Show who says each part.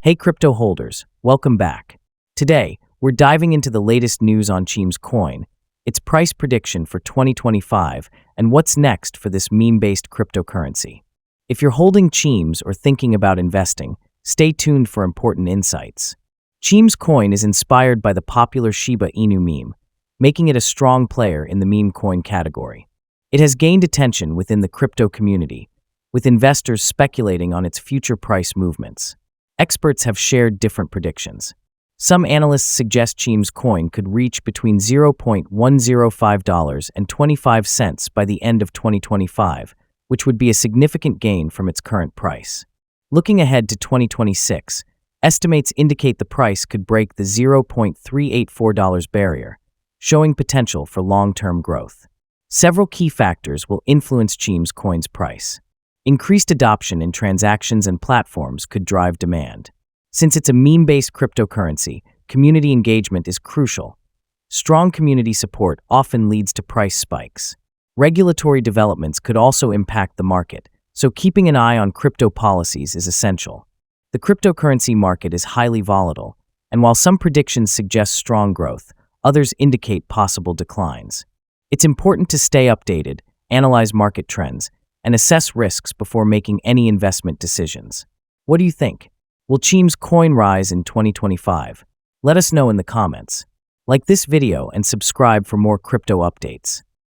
Speaker 1: Hey crypto holders, welcome back. Today, we're diving into the latest news on Cheems Coin, its price prediction for 2025, and what's next for this meme-based cryptocurrency. If you're holding Cheems or thinking about investing, stay tuned for important insights. Cheems Coin is inspired by the popular Shiba Inu meme, making it a strong player in the meme coin category. It has gained attention within the crypto community, with investors speculating on its future price movements. Experts have shared different predictions. Some analysts suggest Cheems Coin could reach between $0.105 and 25 cents by the end of 2025, which would be a significant gain from its current price. Looking ahead to 2026, estimates indicate the price could break the $0.384 barrier, showing potential for long-term growth. Several key factors will influence Cheems Coin's price. Increased adoption in transactions and platforms could drive demand. Since it's a meme-based cryptocurrency, community engagement is crucial. Strong community support often leads to price spikes. Regulatory developments could also impact the market, so keeping an eye on crypto policies is essential. The cryptocurrency market is highly volatile, and while some predictions suggest strong growth, others indicate possible declines. It's important to stay updated, analyze market trends, and assess risks before making any investment decisions. What do you think? Will Cheems Coin rise in 2025? Let us know in the comments. Like this video and subscribe for more crypto updates.